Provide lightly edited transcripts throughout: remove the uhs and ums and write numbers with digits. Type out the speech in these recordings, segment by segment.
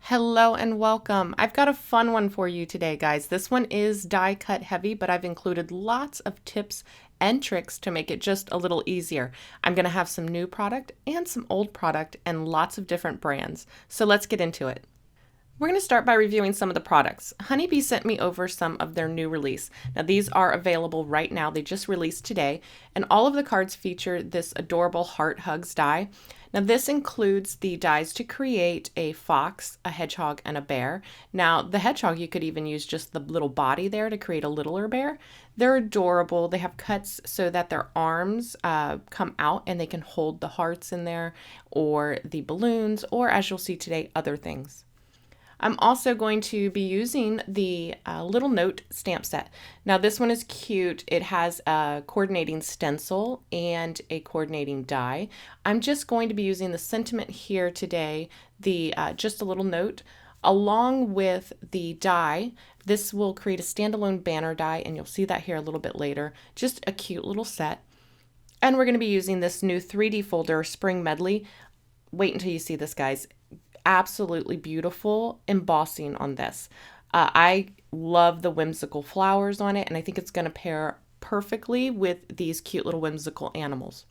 Hello and welcome. I've got a fun one for you today, guys. This one is die cut heavy, but I've included lots of tips and tricks to make it just a little easier. I'm going to have some new product and some old product and lots of different brands. So let's get into it. We're going to start by reviewing some of the products. Honeybee sent me over some of their new release. Now these are available right now. They just released today, and all of the cards feature this adorable Heart Hugs die. Now this includes the dies to create a fox, a hedgehog, and a bear. Now the hedgehog, you could even use just the little body there to create a littler bear. They're adorable. They have cuts so that their arms come out and they can hold the hearts in there, or the balloons, or as you'll see today, other things. I'm also going to be using the little note stamp set. Now this one is cute. It has a coordinating stencil and a coordinating die. I'm just going to be using the sentiment here today, the just a little note, along with the die. This will create a standalone banner die, and you'll see that here a little bit later. Just a cute little set. And we're going to be using this new 3D folder, Spring Medley. Wait until you see this, guys. Absolutely beautiful embossing on this. I love the whimsical flowers on it, and I think it's going to pair perfectly with these cute little whimsical animals.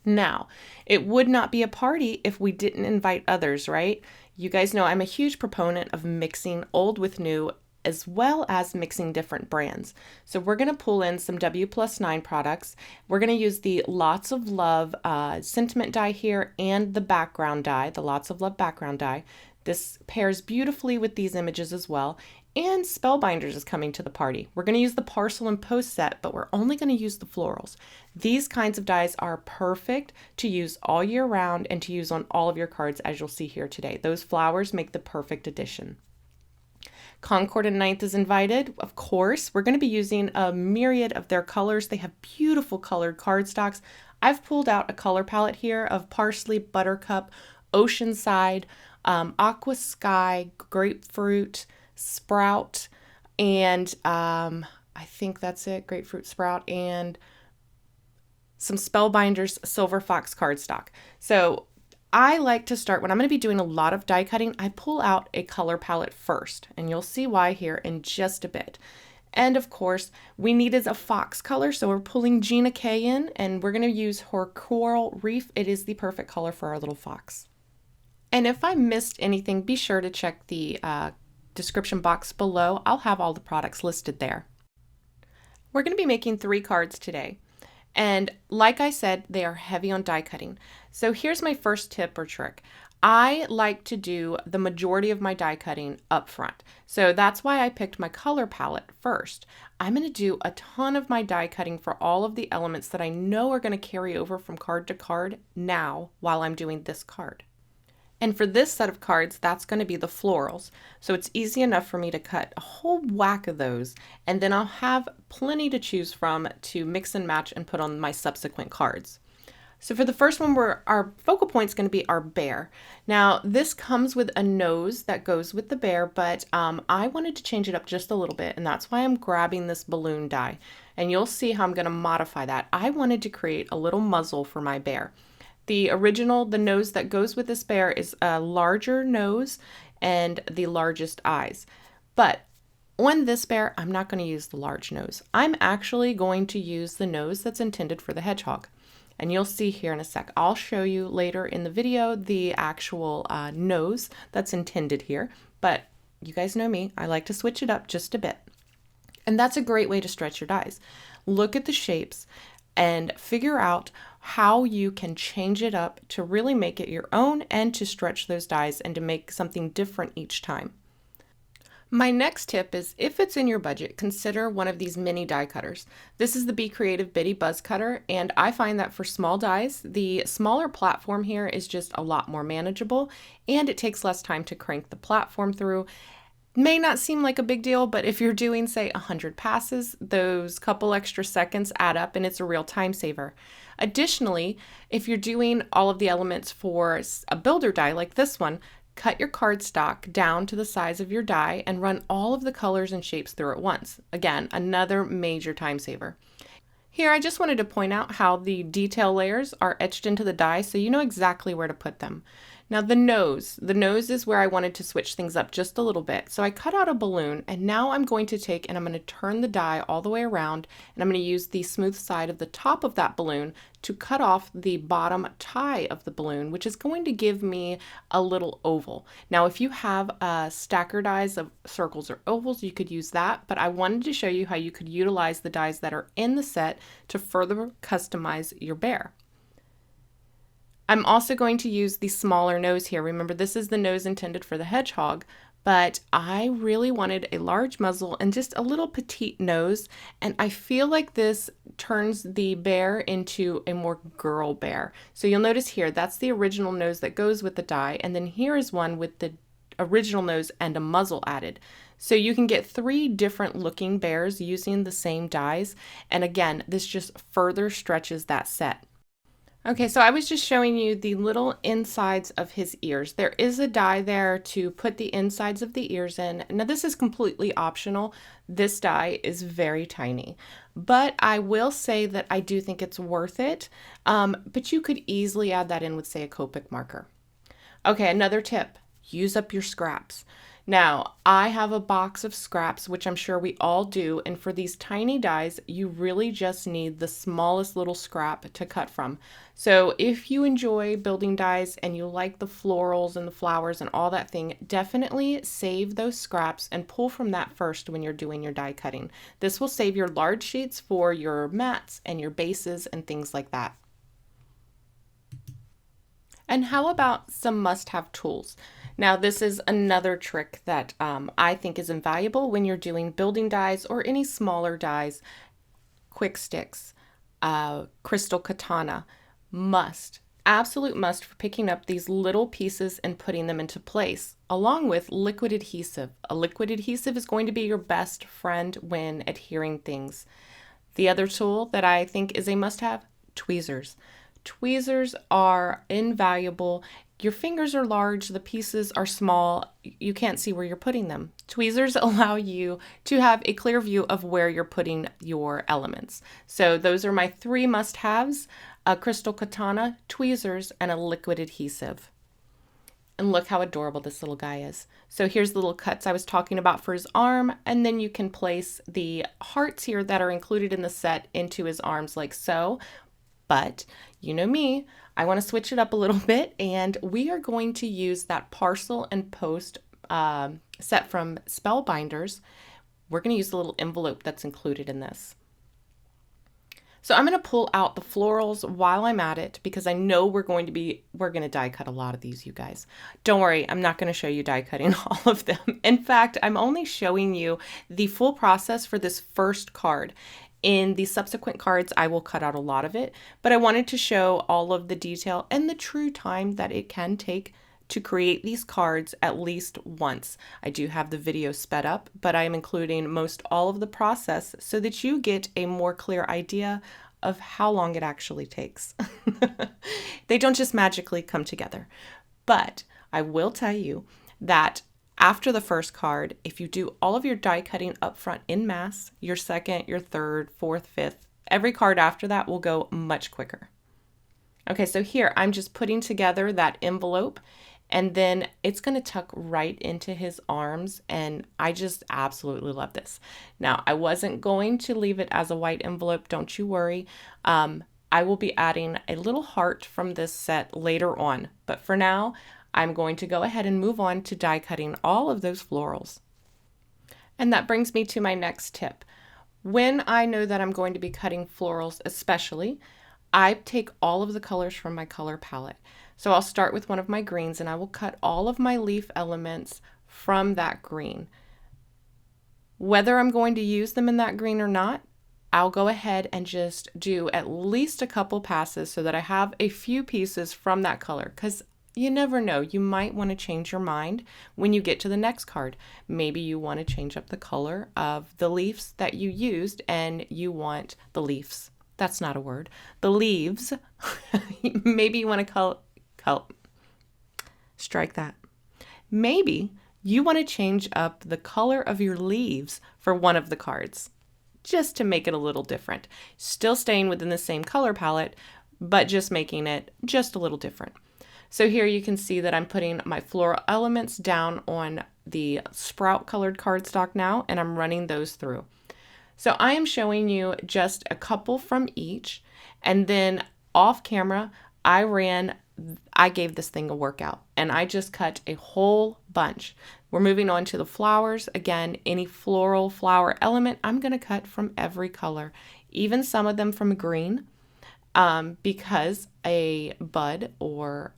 Now, it would not be a party if we didn't invite others, right? You guys know I'm a huge proponent of mixing old with new, as well as mixing different brands. So we're going to pull in some W+9 products. We're going to use the Lots of Love sentiment die here and the background die, the Lots of Love background die. This pairs beautifully with these images as well. And Spellbinders is coming to the party. We're going to use the parcel and post set, but we're only going to use the florals. These kinds of dies are perfect to use all year round and to use on all of your cards, as you'll see here today. Those flowers make the perfect addition. Concord and Ninth is invited. Of course, we're going to be using a myriad of their colors. They have beautiful colored cardstocks. I've pulled out a color palette here of Parsley, Buttercup, Oceanside, Aqua Sky, Grapefruit, Sprout, and I think that's it, Grapefruit, Sprout, and some Spellbinders Silver Fox cardstock. So I like to start, when I'm going to be doing a lot of die cutting, I pull out a color palette first, and you'll see why here in just a bit. And of course, we needed a fox color, so we're pulling Gina K in, and we're going to use her Coral Reef. It is the perfect color for our little fox. And if I missed anything, be sure to check the description box below. I'll have all the products listed there. We're going to be making 3 cards today. And like I said, they are heavy on die cutting. So here's my first tip or trick. I like to do the majority of my die cutting up front. So that's why I picked my color palette first. I'm going to do a ton of my die cutting for all of the elements that I know are going to carry over from card to card now while I'm doing this card. And for this set of cards, that's going to be the florals. So it's easy enough for me to cut a whole whack of those, and then I'll have plenty to choose from to mix and match and put on my subsequent cards. So for the first one, our focal point is going to be our bear. Now, this comes with a nose that goes with the bear, but I wanted to change it up just a little bit, and that's why I'm grabbing this balloon die. And you'll see how I'm going to modify that. I wanted to create a little muzzle for my bear. The nose that goes with this bear is a larger nose and the largest eyes. But on this bear, I'm not going to use the large nose. I'm actually going to use the nose that's intended for the hedgehog. And you'll see here in a sec. I'll show you later in the video the actual nose that's intended here. But you guys know me. I like to switch it up just a bit. And that's a great way to stretch your dies. Look at the shapes and figure out how you can change it up to really make it your own and to stretch those dies and to make something different each time. My next tip is, if it's in your budget, consider one of these mini die cutters. This is the Be Creative Bitty Buzz Cutter, and I find that for small dies, the smaller platform here is just a lot more manageable, and it takes less time to crank the platform through. May not seem like a big deal, but if you're doing, say, 100 passes, those couple extra seconds add up, and it's a real time saver. Additionally, if you're doing all of the elements for a builder die like this one, cut your cardstock down to the size of your die and run all of the colors and shapes through at once. Again, another major time saver. Here, I just wanted to point out how the detail layers are etched into the die so you know exactly where to put them. Now the nose is where I wanted to switch things up just a little bit. So I cut out a balloon, and now I'm going to take and I'm going to turn the die all the way around, and I'm going to use the smooth side of the top of that balloon to cut off the bottom tie of the balloon, which is going to give me a little oval. Now if you have stacker dies of circles or ovals, you could use that, but I wanted to show you how you could utilize the dies that are in the set to further customize your bear. I'm also going to use the smaller nose here. Remember, this is the nose intended for the hedgehog, but I really wanted a large muzzle and just a little petite nose, and I feel like this turns the bear into a more girl bear. So you'll notice here, that's the original nose that goes with the die, and then here is one with the original nose and a muzzle added. So you can get 3 different looking bears using the same dies, and again, this just further stretches that set. Okay, so I was just showing you the little insides of his ears. There is a die there to put the insides of the ears in. Now this is completely optional. This die is very tiny, but I will say that I do think it's worth it. But you could easily add that in with, say, a Copic marker. Okay, another tip, use up your scraps. Now, I have a box of scraps, which I'm sure we all do, and for these tiny dies, you really just need the smallest little scrap to cut from. So if you enjoy building dies and you like the florals and the flowers and all that thing, definitely save those scraps and pull from that first when you're doing your die cutting. This will save your large sheets for your mats and your bases and things like that. And how about some must-have tools? Now this is another trick that I think is invaluable when you're doing building dies or any smaller dies. Quick sticks, crystal katana, absolute must for picking up these little pieces and putting them into place, along with liquid adhesive. A liquid adhesive is going to be your best friend when adhering things. The other tool that I think is a must-have, tweezers. Tweezers are invaluable. Your fingers are large, the pieces are small, you can't see where you're putting them. Tweezers allow you to have a clear view of where you're putting your elements. So those are my 3 must-haves, a crystal katana, tweezers, and a liquid adhesive. And look how adorable this little guy is. So here's the little cuts I was talking about for his arm, and then you can place the hearts here that are included in the set into his arms like so. But you know me, I want to switch it up a little bit, and we are going to use that Parcel and Post set from Spellbinders. We're going to use the little envelope that's included in this. So I'm going to pull out the florals while I'm at it because I know we're going to die cut a lot of these, you guys. Don't worry, I'm not going to show you die cutting all of them. In fact, I'm only showing you the full process for this first card. In the subsequent cards, I will cut out a lot of it, but I wanted to show all of the detail and the true time that it can take to create these cards at least once. I do have the video sped up, but I am including most all of the process so that you get a more clear idea of how long it actually takes. They don't just magically come together, but I will tell you that after the first card, if you do all of your die cutting up front in mass, your second, your third, fourth, fifth, every card after that will go much quicker. Okay, so here I'm just putting together that envelope, and then it's going to tuck right into his arms, and I just absolutely love this. Now, I wasn't going to leave it as a white envelope, don't you worry. I will be adding a little heart from this set later on, but for now, I'm going to go ahead and move on to die cutting all of those florals. And that brings me to my next tip. When I know that I'm going to be cutting florals especially, I take all of the colors from my color palette. So I'll start with one of my greens and I will cut all of my leaf elements from that green. Whether I'm going to use them in that green or not, I'll go ahead and just do at least a couple passes so that I have a few pieces from that color, because you never know, you might want to change your mind when you get to the next card. Maybe you want to change up the color of the leaves that you used and you want the leaves. That's not a word. The leaves. Maybe you want to strike that. Maybe you want to change up the color of your leaves for one of the cards, just to make it a little different. Still staying within the same color palette, but just making it just a little different. So here you can see that I'm putting my floral elements down on the sprout colored cardstock now, and I'm running those through. So I am showing you just a couple from each, and then off camera, I gave this thing a workout, and I just cut a whole bunch. We're moving on to the flowers. Again, any floral flower element, I'm going to cut from every color, even some of them from green, because a bud or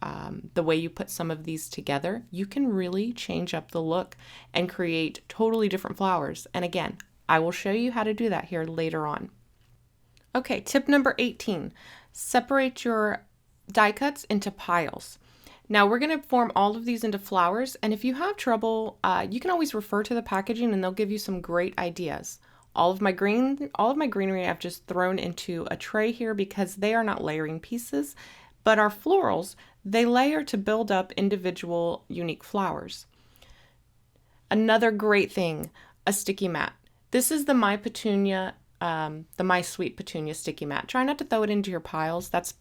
the way you put some of these together, you can really change up the look and create totally different flowers. And again, I will show you how to do that here later on. Okay, tip number 18, separate your die cuts into piles. Now we're going to form all of these into flowers, and if you have trouble, you can always refer to the packaging and they'll give you some great ideas. All of my greenery I've just thrown into a tray here because they are not layering pieces, but our florals, they layer to build up individual unique flowers. Another great thing, a sticky mat. This is the My Sweet Petunia sticky mat. Try not to throw it into your piles. That's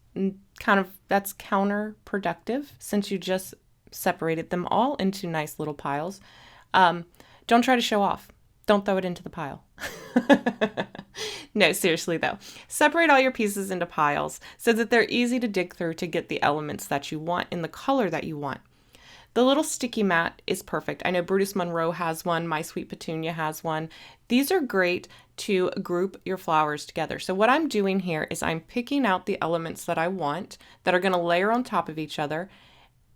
counterproductive since you just separated them all into nice little piles. Don't try to show off. Don't throw it into the pile. No, seriously though. Separate all your pieces into piles so that they're easy to dig through to get the elements that you want in the color that you want. The little sticky mat is perfect. I know Brutus Monroe has one. My Sweet Petunia has one. These are great to group your flowers together. So what I'm doing here is I'm picking out the elements that I want that are going to layer on top of each other,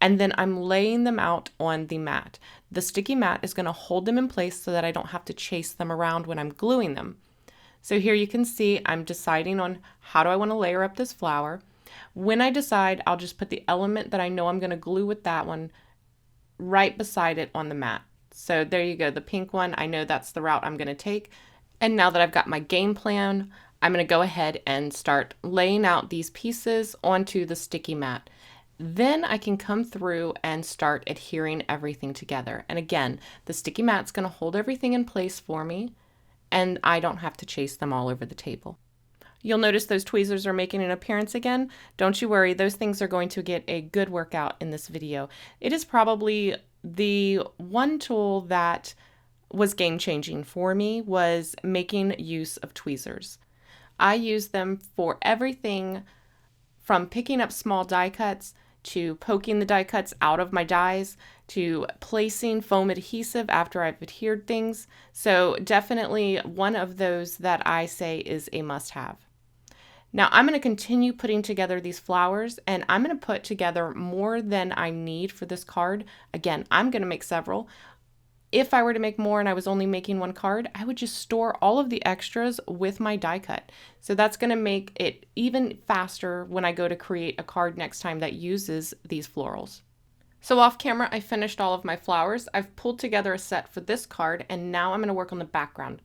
and then I'm laying them out on the mat. The sticky mat is going to hold them in place so that I don't have to chase them around when I'm gluing them. So here you can see I'm deciding on how do I want to layer up this flower. When I decide, I'll just put the element that I know I'm going to glue with that one right beside it on the mat. So there you go, the pink one, I know that's the route I'm going to take. And now that I've got my game plan, I'm going to go ahead and start laying out these pieces onto the sticky mat. Then I can come through and start adhering everything together. And again, the sticky mat's going to hold everything in place for me, and I don't have to chase them all over the table. You'll notice those tweezers are making an appearance again. Don't you worry, those things are going to get a good workout in this video. It is probably the one tool that was game-changing for me was making use of tweezers. I use them for everything from picking up small die cuts to poking the die cuts out of my dies, to placing foam adhesive after I've adhered things. So definitely one of those that I say is a must-have. Now I'm going to continue putting together these flowers, and I'm going to put together more than I need for this card. Again, I'm going to make several. If I were to make more and I was only making one card, I would just store all of the extras with my die cut. So that's going to make it even faster when I go to create a card next time that uses these florals. So off camera, I finished all of my flowers. I've pulled together a set for this card, and now I'm going to work on the background.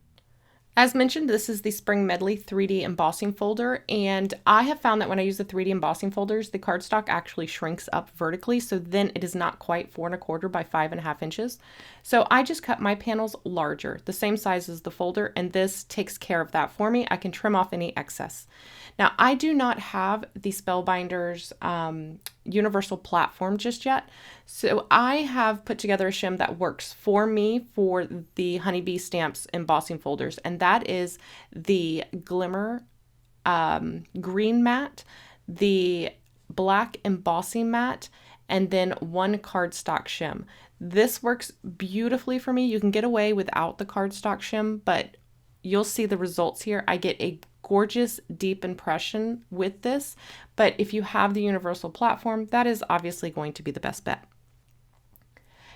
As mentioned, this is the Spring Medley 3D embossing folder, and I have found that when I use the 3D embossing folders, the cardstock actually shrinks up vertically, so then it is not quite 4 1/4 by 5.5 inches. So I just cut my panels larger, the same size as the folder, and this takes care of that for me. I can trim off any excess. Now, I do not have the Spellbinders universal platform just yet, so I have put together a shim that works for me for the Honeybee Stamps embossing folders, and that is the Glimmer green mat, the black embossing mat, and then one cardstock shim. This works beautifully for me. You can get away without the cardstock shim, but you'll see the results here. I get a gorgeous deep impression with this, but if you have the universal platform, that is obviously going to be the best bet.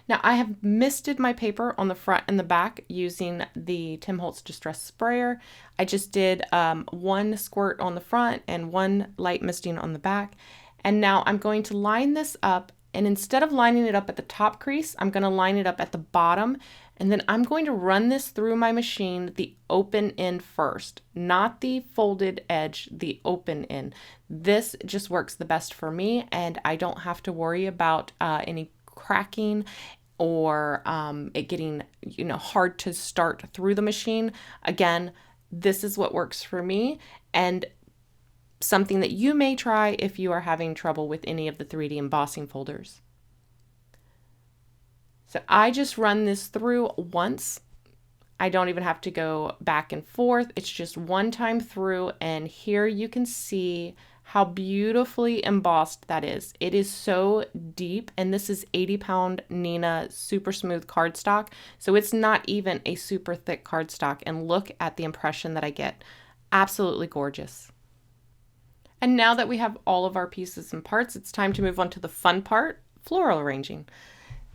Now I have misted my paper on the front and the back using the Tim Holtz Distress Sprayer. I just did one squirt on the front and one light misting on the back. And now I'm going to line this up, and instead of lining it up at the top crease, I'm going to line it up at the bottom, and then I'm going to run this through my machine the open end first, not the folded edge, the open end. This just works the best for me, and I don't have to worry about any cracking or it getting hard to start through the machine. Again, this is what works for me, and something that you may try if you are having trouble with any of the 3D embossing folders. So I just run this through once. I don't even have to go back and forth. It's just one time through, and here you can see how beautifully embossed that is. It is so deep, and this is 80-pound Nina super smooth cardstock, so it's not even a super thick cardstock, and look at the impression that I get. Absolutely gorgeous. And now that we have all of our pieces and parts, it's time to move on to the fun part, floral arranging.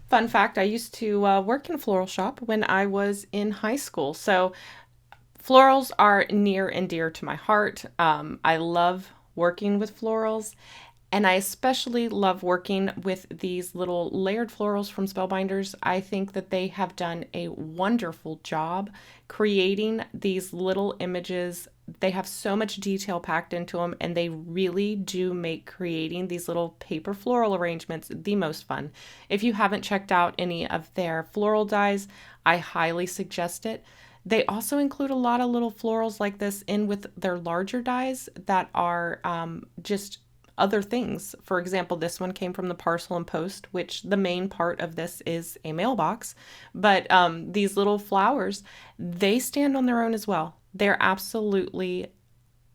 Fun fact, I used to work in a floral shop when I was in high school. So florals are near and dear to my heart. I love working with florals, and I especially love working with these little layered florals from Spellbinders. I think that they have done a wonderful job creating these little images. They have so much detail packed into them, and they really do make creating these little paper floral arrangements the most fun. If you haven't checked out any of their floral dies, I highly suggest it. They also include a lot of little florals like this in with their larger dies that are just other things. For example, this one came from the Parcel and Post, which the main part of this is a mailbox. But these little flowers, they stand on their own as well. They're absolutely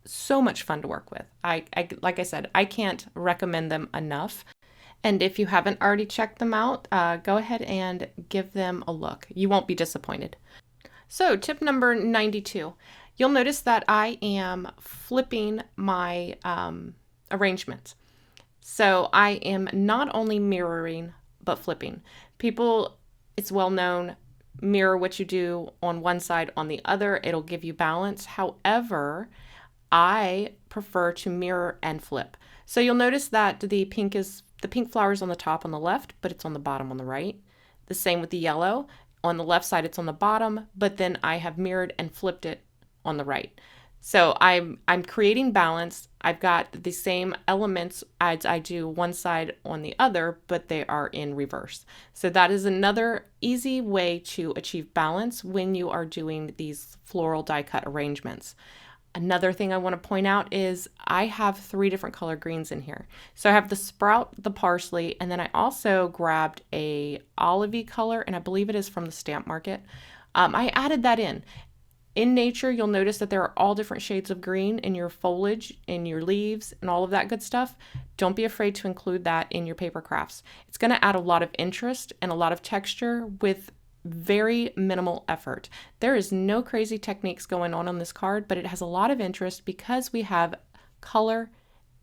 so much fun to work with. Like I said, I can't recommend them enough. And if you haven't already checked them out, go ahead and give them a look. You won't be disappointed. So tip number 92, you'll notice that I am flipping my arrangements. So I am not only mirroring, but flipping. People, it's well known, mirror what you do on one side on the other. It'll give you balance. However, I prefer to mirror and flip. So you'll notice that the pink flower is on the top on the left, but it's on the bottom on the right. The same with the yellow. On the left side, it's on the bottom, but then I have mirrored and flipped it on the right. So I'm creating balance. I've got the same elements as I do one side on the other, but they are in reverse. So that is another easy way to achieve balance when you are doing these floral die cut arrangements. Another thing I want to point out is I have 3 different color greens in here. So I have the sprout, the parsley, and then I also grabbed a olivey color, and I believe it is from the Stamp Market. I added that in. In nature, you'll notice that there are all different shades of green in your foliage, in your leaves, and all of that good stuff. Don't be afraid to include that in your paper crafts. It's going to add a lot of interest and a lot of texture with very minimal effort. There is no crazy techniques going on this card, but it has a lot of interest because we have color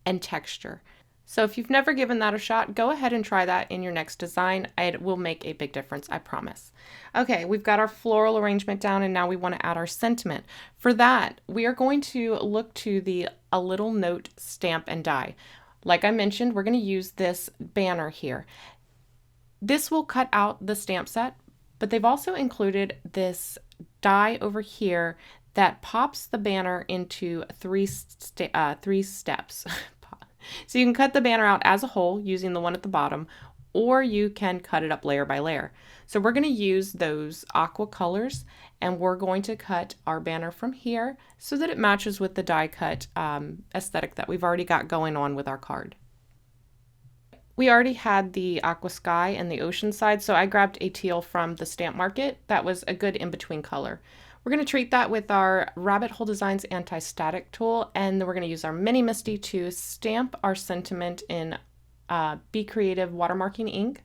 and texture. So if you've never given that a shot, go ahead and try that in your next design. It will make a big difference, I promise. Okay, we've got our floral arrangement down, and now we want to add our sentiment. For that, we are going to look to the A Little Note stamp and die. Like I mentioned, we're going to use this banner here. This will cut out the stamp set, but they've also included this die over here that pops the banner into three steps. So you can cut the banner out as a whole using the one at the bottom, or you can cut it up layer by layer. So we're going to use those aqua colors, and we're going to cut our banner from here so that it matches with the die cut aesthetic that we've already got going on with our card. We already had the aqua sky and the ocean side, so I grabbed a teal from the Stamp Market. That was a good in-between color. We're going to treat that with our Rabbit Hole Designs anti-static tool, and then we're going to use our Mini Misty to stamp our sentiment in Be Creative watermarking ink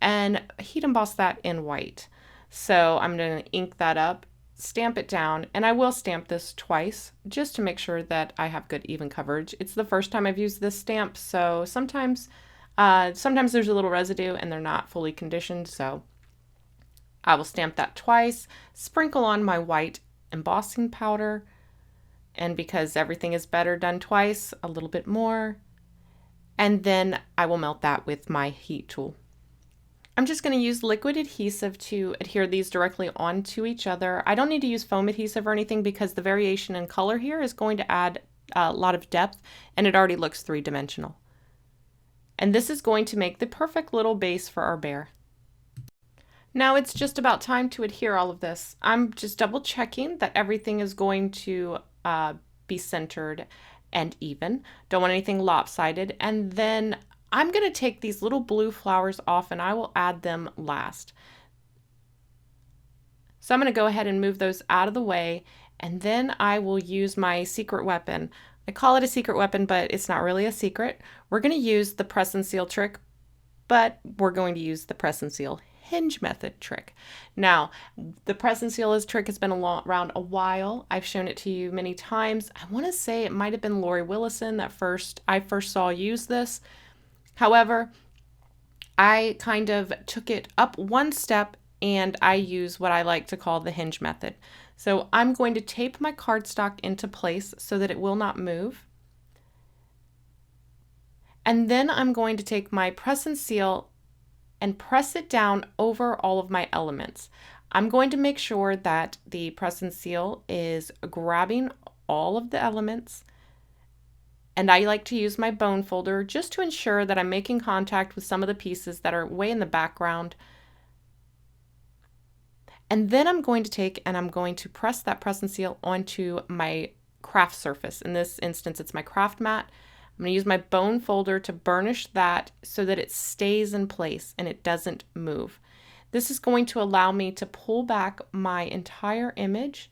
and heat emboss that in white. So I'm going to ink that up, stamp it down, and I will stamp this twice just to make sure that I have good even coverage. It's the first time I've used this stamp, so sometimes there's a little residue and they're not fully conditioned, so I will stamp that twice, sprinkle on my white embossing powder, and because everything is better done twice, a little bit more, and then I will melt that with my heat tool. I'm just going to use liquid adhesive to adhere these directly onto each other. I don't need to use foam adhesive or anything because the variation in color here is going to add a lot of depth, and it already looks 3-dimensional. And this is going to make the perfect little base for our bear. Now it's just about time to adhere all of this. I'm just double checking that everything is going to be centered, and even. Don't want anything lopsided. And then I'm going to take these little blue flowers off and I will add them last. So I'm going to go ahead and move those out of the way, and then I will use my secret weapon. I call it a secret weapon, but it's not really a secret. We're going to use the press and seal trick, but we're going to use the press and seal hinge method trick. Now, the press and seal trick has been around a while. I've shown it to you many times. I want to say it might have been Lori Willison that I first saw use this. However, I kind of took it up one step and I use what I like to call the hinge method. So I'm going to tape my cardstock into place so that it will not move. And then I'm going to take my press and seal and press it down over all of my elements. I'm going to make sure that the press and seal is grabbing all of the elements. And I like to use my bone folder just to ensure that I'm making contact with some of the pieces that are way in the background. And then I'm going to take and I'm going to press that press and seal onto my craft surface. In this instance, it's my craft mat. I'm going to use my bone folder to burnish that so that it stays in place and it doesn't move. This is going to allow me to pull back my entire image,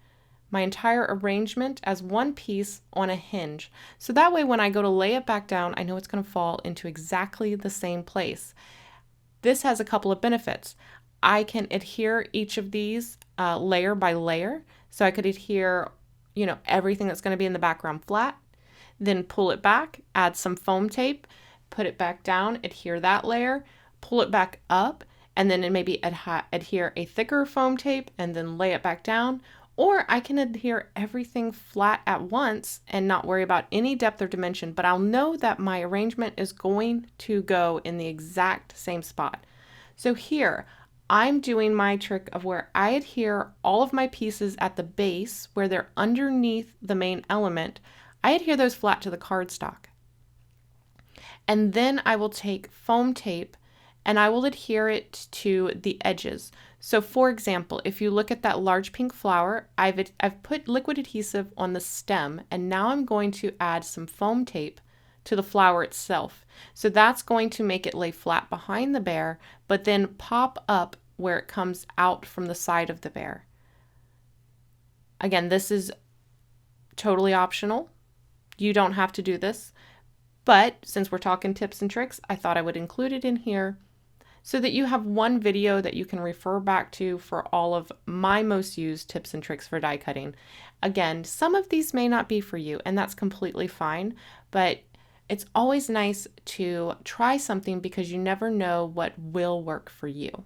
my entire arrangement as one piece on a hinge. So that way when I go to lay it back down, I know it's going to fall into exactly the same place. This has a couple of benefits. I can adhere each of these layer by layer. So I could adhere, everything that's going to be in the background flat, then pull it back, add some foam tape, put it back down, adhere that layer, pull it back up, and then maybe adhere a thicker foam tape and then lay it back down. Or I can adhere everything flat at once and not worry about any depth or dimension, but I'll know that my arrangement is going to go in the exact same spot. So here, I'm doing my trick of where I adhere all of my pieces at the base where they're underneath the main element. I adhere those flat to the cardstock. And then I will take foam tape and I will adhere it to the edges. So for example, if you look at that large pink flower, I've put liquid adhesive on the stem, and now I'm going to add some foam tape to the flower itself. So that's going to make it lay flat behind the bear, but then pop up where it comes out from the side of the bear. Again, this is totally optional. You don't have to do this, but since we're talking tips and tricks, I thought I would include it in here so that you have one video that you can refer back to for all of my most used tips and tricks for die cutting. Again, some of these may not be for you, and that's completely fine, but it's always nice to try something because you never know what will work for you.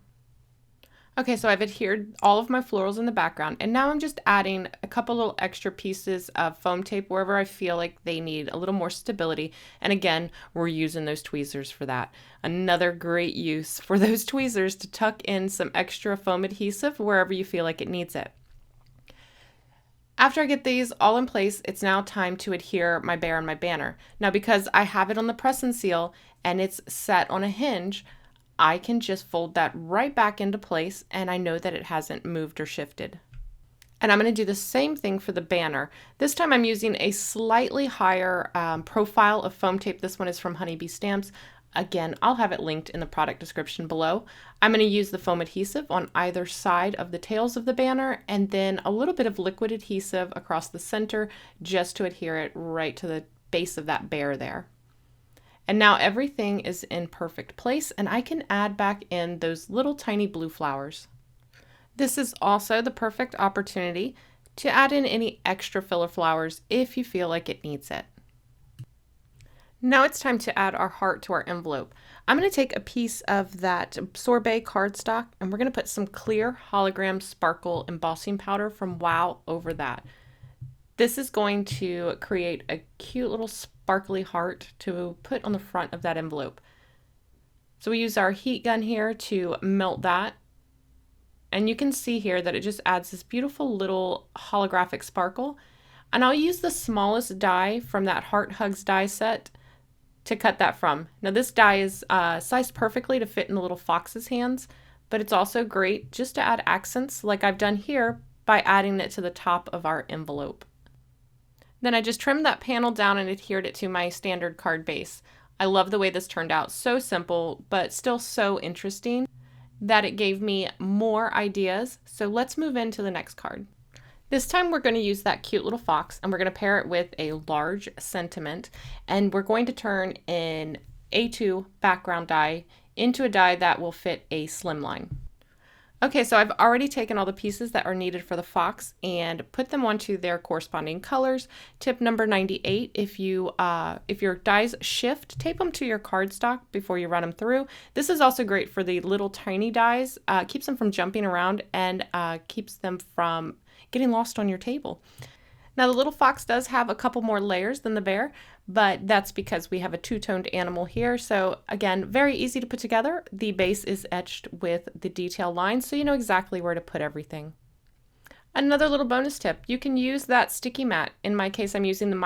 Okay, so I've adhered all of my florals in the background, and now I'm just adding a couple little extra pieces of foam tape wherever I feel like they need a little more stability. And again, we're using those tweezers for that. Another great use for those tweezers to tuck in some extra foam adhesive wherever you feel like it needs it. After I get these all in place, it's now time to adhere my bear and my banner. Now, because I have it on the press and seal and it's set on a hinge, I can just fold that right back into place and I know that it hasn't moved or shifted. And I'm going to do the same thing for the banner. This time I'm using a slightly higher profile of foam tape. This one is from Honeybee Stamps. Again, I'll have it linked in the product description below. I'm going to use the foam adhesive on either side of the tails of the banner and then a little bit of liquid adhesive across the center just to adhere it right to the base of that bear there. And now everything is in perfect place and I can add back in those little tiny blue flowers. This is also the perfect opportunity to add in any extra filler flowers if you feel like it needs it. Now it's time to add our heart to our envelope. I'm going to take a piece of that sorbet cardstock and we're going to put some clear hologram sparkle embossing powder from Wow over that. This is going to create a cute little sparkly heart to put on the front of that envelope. So we use our heat gun here to melt that. And you can see here that it just adds this beautiful little holographic sparkle. And I'll use the smallest die from that Heart Hugs die set to cut that from. Now this die is sized perfectly to fit in the little fox's hands, but it's also great just to add accents like I've done here by adding it to the top of our envelope. Then I just trimmed that panel down and adhered it to my standard card base. I love the way this turned out. So simple, but still so interesting that it gave me more ideas. So let's move into the next card. This time we're going to use that cute little fox and we're going to pair it with a large sentiment, and we're going to turn an A2 background die into a die that will fit a slimline. Okay, so I've already taken all the pieces that are needed for the fox and put them onto their corresponding colors. Tip number 98, if your dies shift, tape them to your cardstock before you run them through. This is also great for the little tiny dies, keeps them from jumping around and keeps them from getting lost on your table. Now the little fox does have a couple more layers than the bear, but that's because we have a two-toned animal here. So again, very easy to put together. The base is etched with the detail lines, so you know exactly where to put everything. Another little bonus tip, you can use that sticky mat. In my case, I'm using the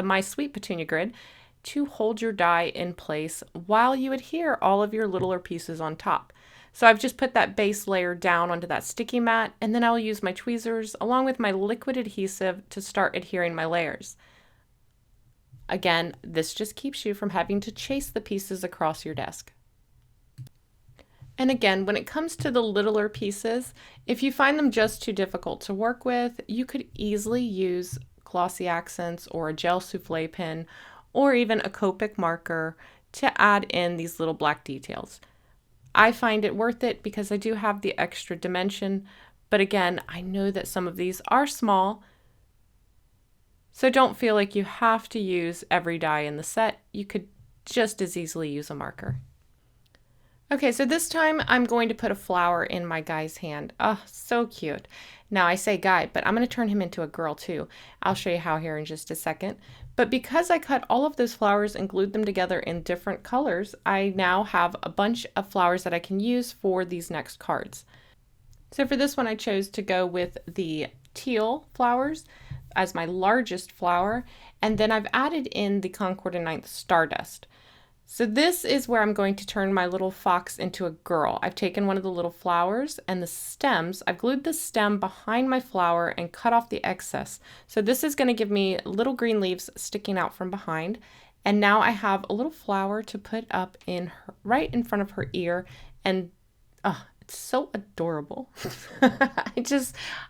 My Sweet Petunia grid to hold your die in place while you adhere all of your littler pieces on top. So I've just put that base layer down onto that sticky mat, and then I'll use my tweezers along with my liquid adhesive to start adhering my layers. Again, this just keeps you from having to chase the pieces across your desk. And again, when it comes to the littler pieces, if you find them just too difficult to work with, you could easily use glossy accents or a gel souffle pen or even a Copic marker to add in these little black details. I find it worth it because I do have the extra dimension, but again, I know that some of these are small, so don't feel like you have to use every die in the set. You could just as easily use a marker. Okay, so this time I'm going to put a flower in my guy's hand. Oh, so cute. Now I say guy, but I'm going to turn him into a girl too. I'll show you how here in just a second. But because I cut all of those flowers and glued them together in different colors, I now have a bunch of flowers that I can use for these next cards. So for this one, I chose to go with the teal flowers as my largest flower, and then I've added in the Concord and Ninth Stardust. So this is where I'm going to turn my little fox into a girl. I've taken one of the little flowers and the stems, I've glued the stem behind my flower and cut off the excess. So this is going to give me little green leaves sticking out from behind. And now I have a little flower to put up in her, right in front of her ear, and it's so adorable.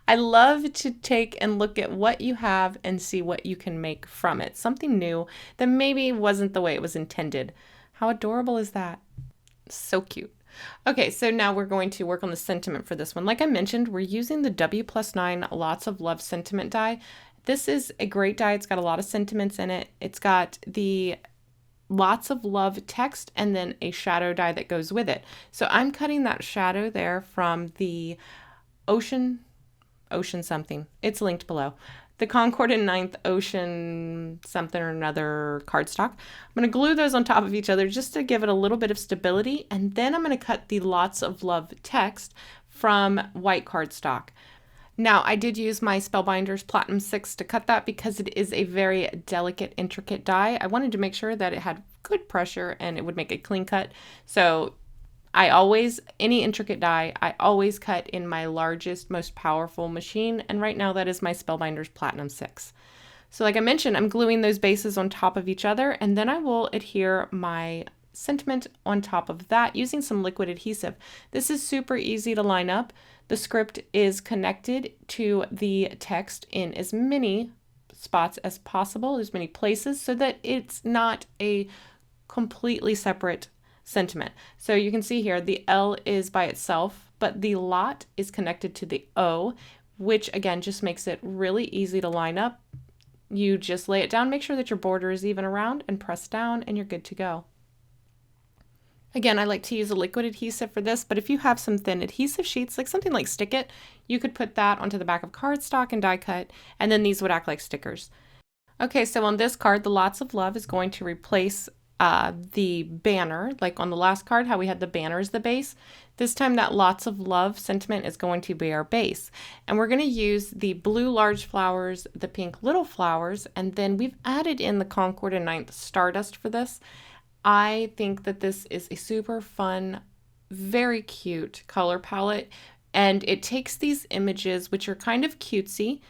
I love to take and look at what you have and see what you can make from it. Something new that maybe wasn't the way it was intended. How adorable is that? So cute. Okay, so now we're going to work on the sentiment for this one. Like I mentioned, we're using the W+9 Lots of Love sentiment die. This is a great die. It's got a lot of sentiments in it. It's got the lots of love text and then a shadow die that goes with it. So I'm cutting that shadow there from the ocean something. It's linked below. The Concord and Ninth Ocean something or another cardstock. I'm going to glue those on top of each other just to give it a little bit of stability, and then I'm going to cut the Lots of Love text from white cardstock. Now, I did use my Spellbinders Platinum 6 to cut that because it is a very delicate, intricate die. I wanted to make sure that it had good pressure and it would make a clean cut. So any intricate die, I always cut in my largest, most powerful machine. And right now that is my Spellbinders Platinum 6. So like I mentioned, I'm gluing those bases on top of each other, and then I will adhere my sentiment on top of that using some liquid adhesive. This is super easy to line up. The script is connected to the text in as many spots as possible, as many places, so that it's not a completely separate sentiment. So you can see here the L is by itself, but the lot is connected to the O, which again just makes it really easy to line up. You just lay it down, make sure that your border is even around, and press down, and you're good to go. Again, I like to use a liquid adhesive for this, but if you have some thin adhesive sheets, like something like Stick It, you could put that onto the back of cardstock and die cut, and then these would act like stickers. Okay, so on this card, the Lots of Love is going to replace the banner, like on the last card, how we had the banner as the base. This time that Lots of Love sentiment is going to be our base. And we're going to use the blue large flowers, the pink little flowers, and then we've added in the Concord and Ninth Stardust for this. I think that this is a super fun, very cute color palette, and it takes these images, which are kind of cutesy,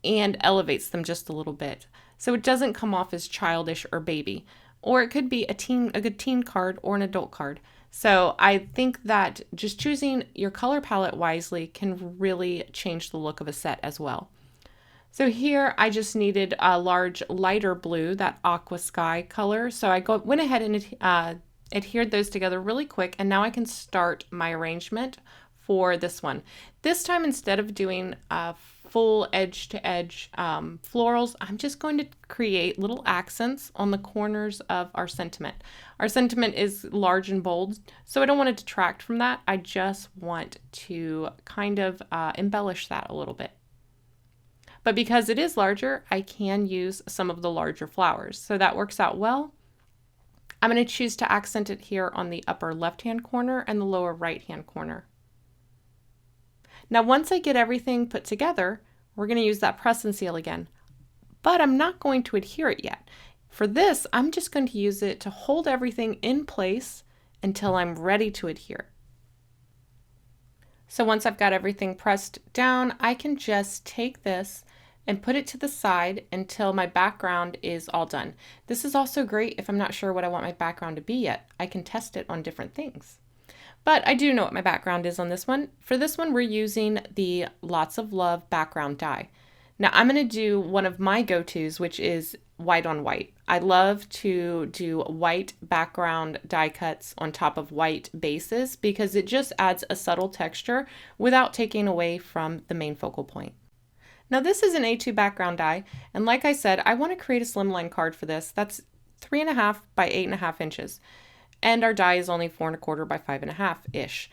and elevates them just a little bit. So it doesn't come off as childish or baby. Or it could be a good teen card or an adult card. So I think that just choosing your color palette wisely can really change the look of a set as well. So here I just needed a large lighter blue, that aqua sky color. So I went ahead and adhered those together really quick, and now I can start my arrangement for this one. This time, instead of doing full edge-to-edge florals, I'm just going to create little accents on the corners of our sentiment. Our sentiment is large and bold, so I don't want to detract from that. I just want to kind of embellish that a little bit. But because it is larger, I can use some of the larger flowers, so that works out well. I'm going to choose to accent it here on the upper left-hand corner and the lower right-hand corner. Now, once I get everything put together, we're going to use that press and seal again, but I'm not going to adhere it yet. For this, I'm just going to use it to hold everything in place until I'm ready to adhere. So once I've got everything pressed down, I can just take this and put it to the side until my background is all done. This is also great if I'm not sure what I want my background to be yet. I can test it on different things. But I do know what my background is on this one. For this one, we're using the Lots of Love background die. Now I'm going to do one of my go-tos, which is white on white. I love to do white background die cuts on top of white bases because it just adds a subtle texture without taking away from the main focal point. Now this is an A2 background die, and like I said, I want to create a slimline card for this. That's 3.5 by 8.5 inches. And our die is only 4.25 by 5.5-ish.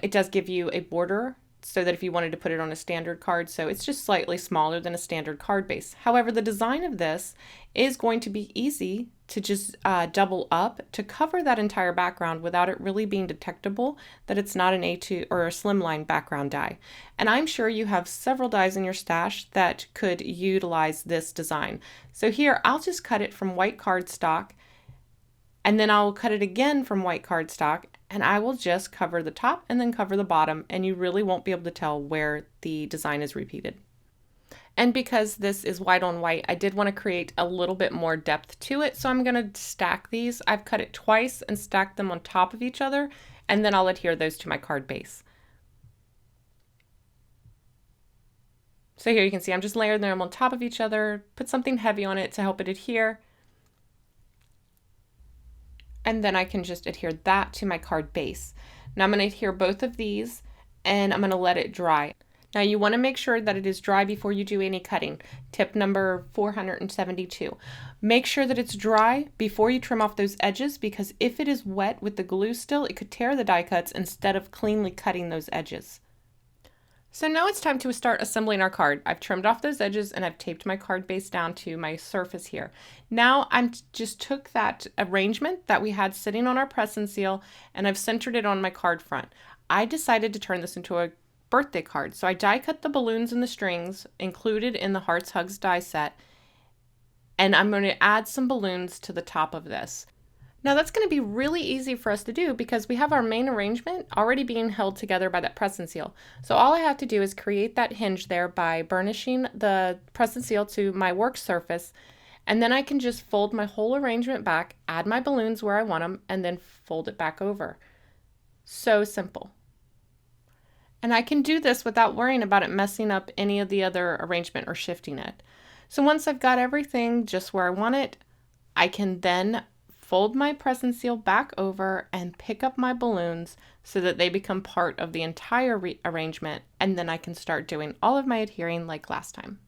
It does give you a border so that if you wanted to put it on a standard card, so it's just slightly smaller than a standard card base. However, the design of this is going to be easy to just double up to cover that entire background without it really being detectable that it's not an A2 or a slimline background die. And I'm sure you have several dies in your stash that could utilize this design. So here, I'll just cut it from white cardstock, and then I'll cut it again from white cardstock, and I will just cover the top and then cover the bottom, and you really won't be able to tell where the design is repeated. And because this is white on white, I did want to create a little bit more depth to it, so I'm going to stack these. I've cut it twice and stacked them on top of each other, and then I'll adhere those to my card base. So here you can see I'm just layering them on top of each other, put something heavy on it to help it adhere, and then I can just adhere that to my card base. Now I'm going to adhere both of these, and I'm going to let it dry. Now you want to make sure that it is dry before you do any cutting. Tip number 472. Make sure that it's dry before you trim off those edges, because if it is wet with the glue still, it could tear the die cuts instead of cleanly cutting those edges. So now it's time to start assembling our card. I've trimmed off those edges and I've taped my card base down to my surface here. Now I just took that arrangement that we had sitting on our press and seal, and I've centered it on my card front. I decided to turn this into a birthday card. So I die cut the balloons and the strings included in the Hearts Hugs die set, and I'm going to add some balloons to the top of this. Now that's going to be really easy for us to do because we have our main arrangement already being held together by that press and seal. So all I have to do is create that hinge there by burnishing the press and seal to my work surface, and then I can just fold my whole arrangement back, add my balloons where I want them, and then fold it back over. So simple. And I can do this without worrying about it messing up any of the other arrangement or shifting it. So once I've got everything just where I want it, I can then fold my press and seal back over and pick up my balloons so that they become part of the entire arrangement, and then I can start doing all of my adhering like last time.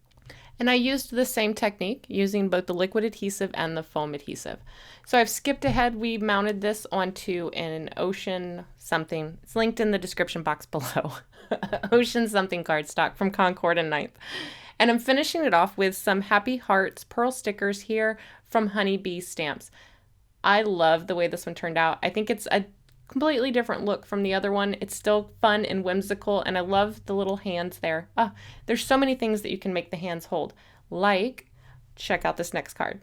And I used the same technique using both the liquid adhesive and the foam adhesive. So I've skipped ahead. We mounted this onto an Ocean something. It's linked in the description box below. Ocean something cardstock from Concord and Ninth. And I'm finishing it off with some Happy Hearts pearl stickers here from Honeybee Stamps. I love the way this one turned out. I think it's a completely different look from the other one. It's still fun and whimsical, and I love the little hands there. There's so many things that you can make the hands hold. Like, check out this next card.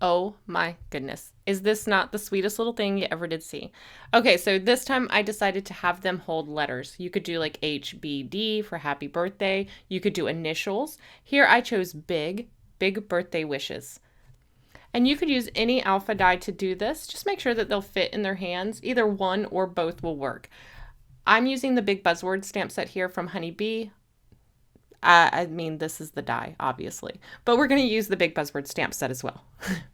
Oh my goodness. Is this not the sweetest little thing you ever did see? Okay, so this time I decided to have them hold letters. You could do like HBD for happy birthday. You could do initials. Here I chose big birthday wishes. And you could use any alpha die to do this. Just make sure that they'll fit in their hands. Either one or both will work. I'm using the big buzzword stamp set here from Honeybee. I mean, this is the die, obviously, but we're going to use the big buzzword stamp set as well.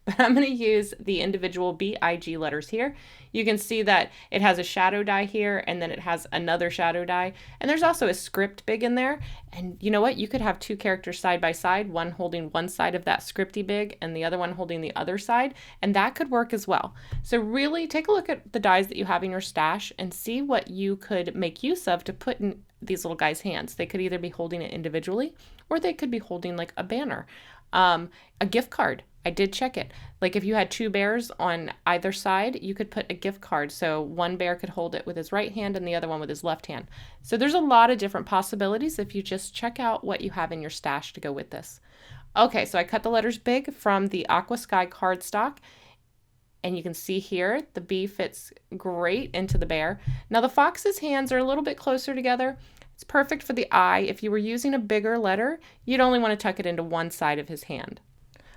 But I'm going to use the individual BIG letters here. You can see that it has a shadow die here, and then it has another shadow die. And there's also a script big in there. And you know what? You could have two characters side by side, one holding one side of that scripty big and the other one holding the other side. And that could work as well. So really take a look at the dies that you have in your stash and see what you could make use of to put in these little guys' hands. They could either be holding it individually or they could be holding like a banner, a gift card. I did check it. Like if you had two bears on either side, you could put a gift card. So one bear could hold it with his right hand and the other one with his left hand. So there's a lot of different possibilities if you just check out what you have in your stash to go with this. Okay, so I cut the letters big from the Aqua Sky cardstock. And you can see here, the bee fits great into the bear. Now the fox's hands are a little bit closer together. It's perfect for the eye. If you were using a bigger letter, you'd only want to tuck it into one side of his hand.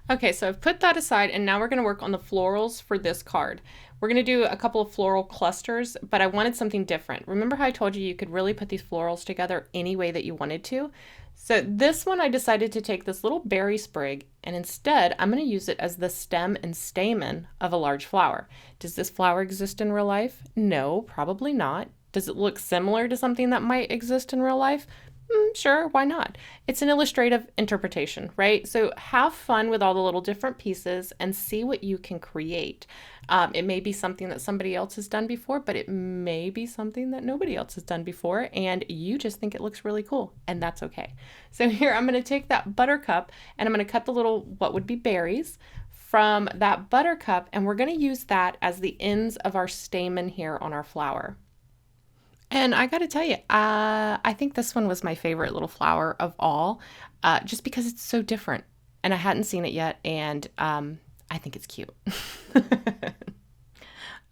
Okay, so I've put that aside, and now we're going to work on the florals for this card. We're going to do a couple of floral clusters, but I wanted something different. Remember how I told you could really put these florals together any way that you wanted to? So this one I decided to take this little berry sprig, and instead I'm going to use it as the stem and stamen of a large flower. Does this flower exist in real life? No, probably not. Does it look similar to something that might exist in real life? Sure, why not? It's an illustrative interpretation, right? So have fun with all the little different pieces and see what you can create. It may be something that somebody else has done before, but it may be something that nobody else has done before, and you just think it looks really cool, and that's okay. So here I'm going to take that buttercup, and I'm going to cut the little, what would be berries, from that buttercup, and we're going to use that as the ends of our stamen here on our flower. And I got to tell you, I think this one was my favorite little flower of all, just because it's so different. And I hadn't seen it yet, and I think it's cute.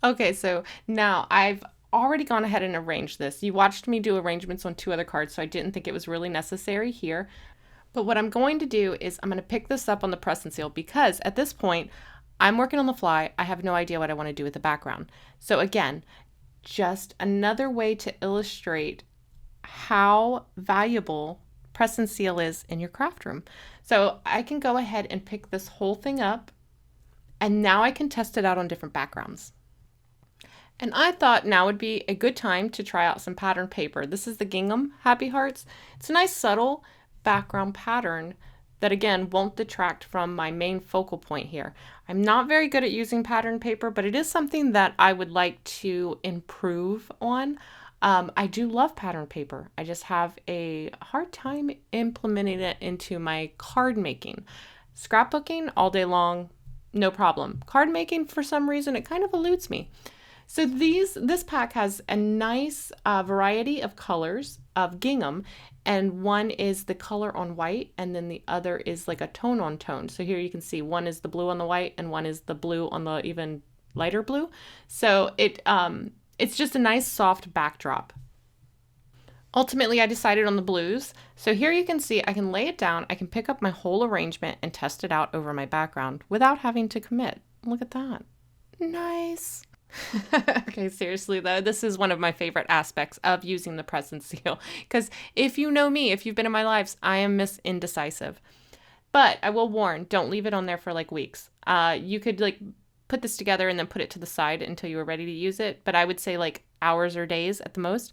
Okay, so now I've already gone ahead and arranged this. You watched me do arrangements on two other cards, so I didn't think it was really necessary here. But what I'm going to do is I'm going to pick this up on the press and seal because at this point, I'm working on the fly. I have no idea what I want to do with the background. So again, just another way to illustrate how valuable press and seal is in your craft room. So I can go ahead and pick this whole thing up, and now I can test it out on different backgrounds. And I thought now would be a good time to try out some pattern paper. This is the Gingham Happy Hearts. It's a nice subtle background pattern that again won't detract from my main focal point here. I'm not very good at using pattern paper, but it is something that I would like to improve on. I do love pattern paper. I just have a hard time implementing it into my card making. Scrapbooking all day long, no problem. Card making, for some reason, it kind of eludes me. So this pack has a nice variety of colors of gingham, and one is the color on white, and then the other is like a tone on tone. So here you can see one is the blue on the white, and one is the blue on the even lighter blue. So it's just a nice soft backdrop. Ultimately, I decided on the blues. So here you can see I can lay it down, I can pick up my whole arrangement and test it out over my background without having to commit. Look at that. Nice. Okay, seriously though, this is one of my favorite aspects of using the press and seal, because if you know me, if you've been in my lives, I am indecisive. But I will warn, don't leave it on there for like weeks. You could like put this together and then put it to the side until you were ready to use it, but I would say like hours or days at the most.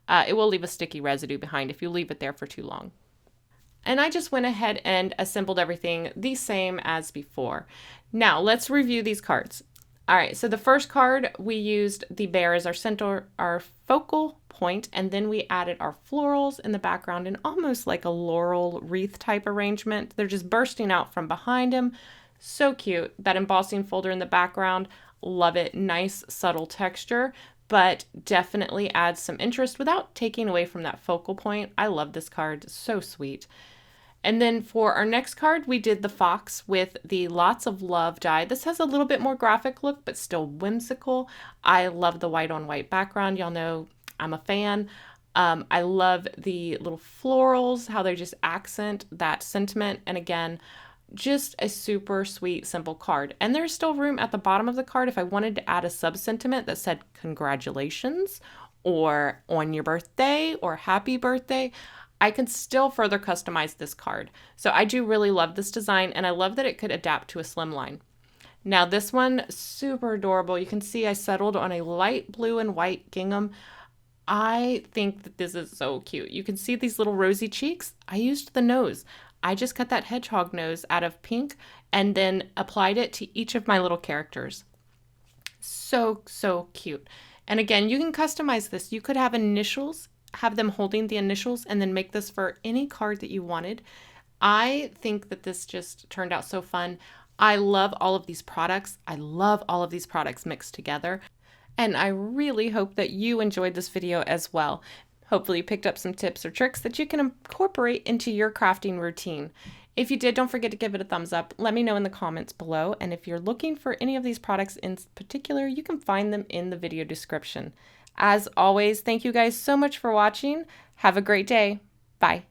It will leave a sticky residue behind if you leave it there for too long. And I just went ahead and assembled everything the same as before. Now let's review these cards. All right, so the first card, we used the bear as our center, our focal point, and then we added our florals in the background in almost like a laurel wreath type arrangement. They're just bursting out from behind him. So cute. That embossing folder in the background, love it. Nice, subtle texture, but definitely adds some interest without taking away from that focal point. I love this card, so sweet. And then for our next card, we did the fox with the Lots of Love die. This has a little bit more graphic look, but still whimsical. I love the white on white background. Y'all know I'm a fan. I love the little florals, how they just accent that sentiment. And again, just a super sweet, simple card. And there's still room at the bottom of the card if I wanted to add a sub-sentiment that said congratulations or on your birthday or happy birthday. I can still further customize this card. So I do really love this design, and I love that it could adapt to a slimline. Now this one, super adorable. You can see I settled on a light blue and white gingham. I think that this is so cute. You can see these little rosy cheeks. I used the nose. I just cut that hedgehog nose out of pink and then applied it to each of my little characters. So, so cute. And again, you can customize this. You could have initials, have them holding the initials, and then make this for any card that you wanted. I think that this just turned out so fun. I love all of these products. I love all of these products mixed together. And I really hope that you enjoyed this video as well. Hopefully you picked up some tips or tricks that you can incorporate into your crafting routine. If you did, don't forget to give it a thumbs up. Let me know in the comments below. And if you're looking for any of these products in particular, you can find them in the video description. As always, thank you guys so much for watching. Have a great day. Bye.